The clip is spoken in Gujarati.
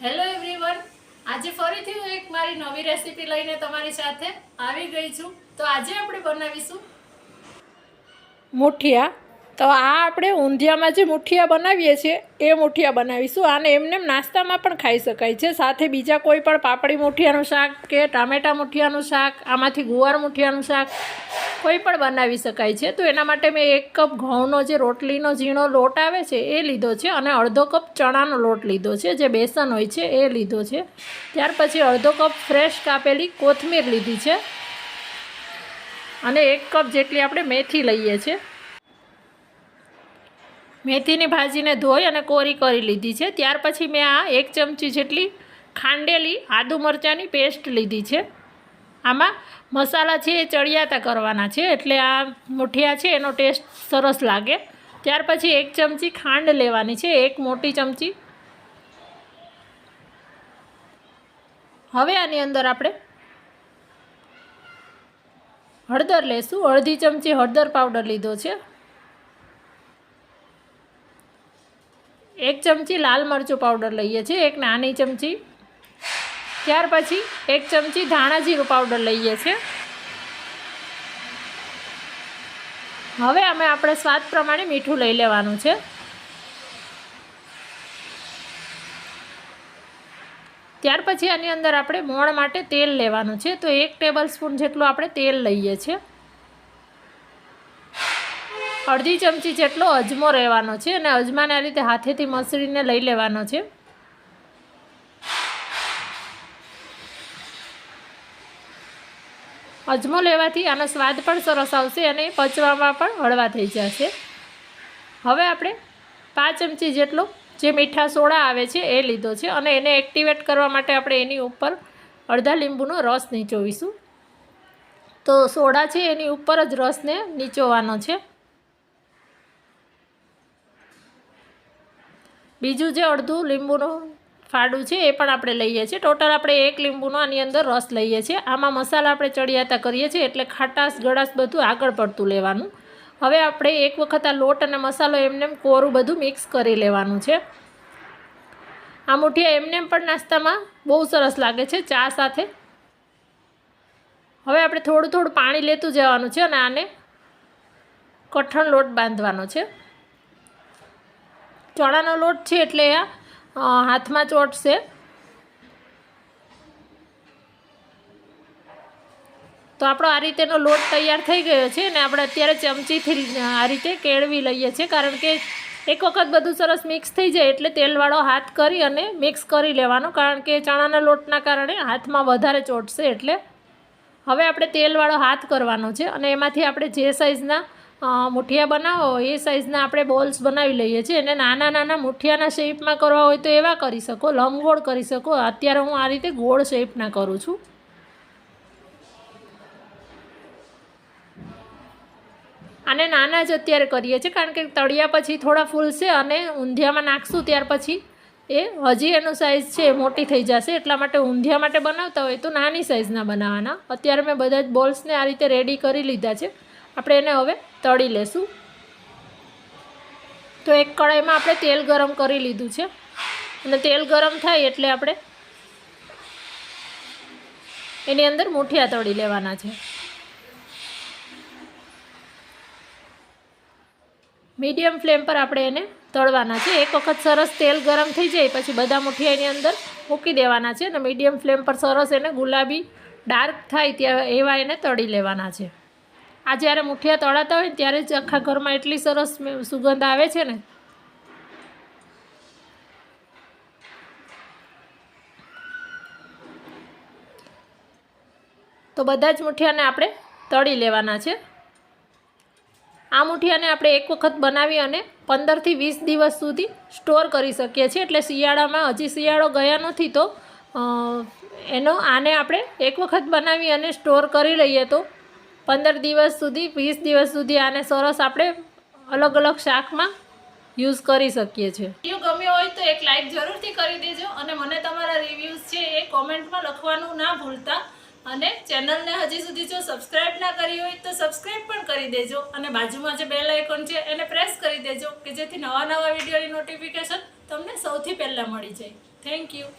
હેલો એવરીવન, આજે ફરીથી હું એક મારી નવી રેસીપી લઈને તમારી સાથે આવી ગઈ છું। તો આજે આપણે બનાવીશું મુઠિયા। તો આ આપણે ઊંધિયામાં જે મુઠિયા બનાવીએ છીએ એ મુઠિયા બનાવીશું। આને એમને નાસ્તામાં પણ ખાઈ શકાય છે, સાથે બીજા કોઈ પણ પાપડી મુઠિયાનું શાક કે ટામેટા મુઠિયાનું શાક, આમાંથી ગુવાર મુઠિયાનું શાક કોઈ પણ બનાવી શકાય છે। તો એના માટે મેં 1 કપ ઘઉંનો જે રોટલીનો ઝીણો લોટ આવે છે એ લીધો છે અને અડધો કપ ચણાનો લોટ લીધો છે, જે બેસન હોય છે એ લીધો છે। ત્યાર પછી અડધો કપ ફ્રેશ કાપેલી કોથમીર લીધી છે અને 1 કપ જેટલી આપણે મેથી લઈએ છીએ। મેથીની ભાજીને ધોઈ અને કોરી કરી લીધી છે। ત્યાર પછી મેં આ 1 ચમચી જેટલી ખાંડેલી આદુ મરચાંની પેસ્ટ લીધી છે। આમાં મસાલા છે એ ચડિયાતા કરવાના છે, એટલે આ મુઠિયા છે એનો ટેસ્ટ સરસ લાગે। ત્યાર પછી 1 ચમચી ખાંડ લેવાની છે, 1 મોટી ચમચી। હવે આની અંદર આપણે હળદર લેશું, અડધી ચમચી હળદર પાવડર લીધો છે, 1 ચમચી લાલ મરચું પાવડર લઈએ છીએ, 1 નાની ચમચી। ત્યાર પછી 1 ચમચી ધાણા જીરું પાવડર લઈએ છીએ। હવે આપણે સ્વાદ પ્રમાણે મીઠું લઈ લેવાનું છે। ત્યાર પછી આની અંદર આપણે મોણ માટે તેલ લેવાનું છે, તો 1 ટેબલસ્પૂન જેટલું આપણે તેલ લઈએ છીએ। અડધી ચમચી જેટલો અજમો રહેવાનો છે અને અજમાને આ રીતે હાથેથી મસળીને લઈ લેવાનો છે। અજમો લેવાથી આનો સ્વાદ પણ સરસ આવશે અને પચવામાં પણ હળવા થઈ જશે। હવે આપણે 5 ચમચી જેટલો જે મીઠા સોડા આવે છે એ લીધો છે અને એને એક્ટિવેટ કરવા માટે આપણે એની ઉપર અડધા લીંબુનો રસ નીચોવીશું। તો સોડા છે એની ઉપર જ રસને નીચોવાનો છે। બીજું જે અડધું લીંબુનું ફાડું છે એ પણ આપણે લઈએ છીએ। ટોટલ આપણે 1 લીંબુનો આની અંદર રસ લઈએ છીએ। આમાં મસાલા આપણે ચડિયાતા કરીએ છીએ એટલે ખાટાશ ગળાશ બધું આગળ પડતું લેવાનું। હવે આપણે એક વખત આ લોટ અને મસાલો એમને કોરું બધું મિક્સ કરી લેવાનું છે। આ મુઠિયા એમને પણ નાસ્તામાં બહુ સરસ લાગે છે ચા સાથે। હવે આપણે થોડું થોડું પાણી લેતું જવાનું છે અને આને કઠણ લોટ બાંધવાનો છે। ચણાનો લોટ છે એટલે આ હાથમાં ચોંટશે, તો આપણો આ રીતેનો લોટ તૈયાર થઈ ગયો છે અને આપણે અત્યારે ચમચીથી આ રીતે કેળવી લઈએ છીએ, કારણ કે એક વખત બધું સરસ મિક્સ થઈ જાય એટલે તેલવાળો હાથ કરી અને મિક્સ કરી લેવાનો, કારણ કે ચણાના લોટના કારણે હાથમાં વધારે ચોંટશે। એટલે હવે આપણે તેલવાળો હાથ કરવાનો છે અને એમાંથી આપણે જે સાઇઝના મુઠિયા બનાવવા હોય એ સાઇઝના આપણે બોલ્સ બનાવી લઈએ છીએ। એને નાના નાના મુઠિયાના શેપમાં કરવા હોય તો એવા કરી શકો, લંબગોળ કરી શકો। અત્યારે હું આ રીતે ગોળ શેપના કરું છું। આને નાના જ અત્યારે કરીએ છીએ, કારણ કે તળિયા પછી થોડા ફૂલશે અને ઊંધિયામાં નાખશું ત્યાર પછી એ હજી એનું સાઇઝ છે એ મોટી થઈ જશે। એટલા માટે ઊંધિયા માટે બનાવતા હોય તો નાની સાઇઝના બનાવવાના। અત્યારે મેં બધા જ બોલ્સને આ રીતે રેડી કરી લીધા છે। આપણે એને હવે તળી લેશું। તો એક કઢાઈમાં આપણે તેલ ગરમ કરી લીધું છે અને તેલ ગરમ થાય એટલે આપણે એની અંદર મુઠિયા તળી લેવાના છે। મીડિયમ ફ્લેમ પર આપણે એને તળવાના છે। એક વખત સરસ તેલ ગરમ થઈ જાય પછી બધા મુઠિયા એની અંદર મૂકી દેવાના છે અને મીડિયમ ફ્લેમ પર સરસ એને ગુલાબી ડાર્ક થાય ત્યાં એવા એને તળી લેવાના છે। આ જ્યારે મુઠિયા તળાતા હોય ત્યારે જ આખા ઘરમાં એટલી સરસ સુગંધ આવે છે ને। તો બધા જ મુઠિયાને આપણે તળી લેવાના છે। આ મુઠિયાને આપણે એક વખત બનાવી અને 15 થી 20 દિવસ સુધી સ્ટોર કરી શકીએ છીએ। એટલે શિયાળામાં, હજી શિયાળો ગયા નથી તો આને આપણે એક વખત બનાવી અને સ્ટોર કરી લઈએ તો 15 દિવસ સુધી, 20 દિવસ સુધી આને સરસ આપણે અલગ અલગ શાકમાં યુઝ કરી શકીએ છીએ। વિડીયો ગમ્યો હોય તો એક લાઈક જરૂરથી કરી દેજો અને મને તમારા રિવ્યૂઝ છે એ કોમેન્ટમાં લખવાનું ના ભૂલતા। અને ચેનલને હજી સુધી જો સબસ્ક્રાઈબ ના કરી હોય તો સબસ્ક્રાઈબ પણ કરી દેજો અને બાજુમાં જે બેલ આઇકોન છે એને પ્રેસ કરી દેજો કે જેથી નવા વિડીયોની નોટિફિકેશન તમને સૌથી પહેલાં મળી જાય। Thank you.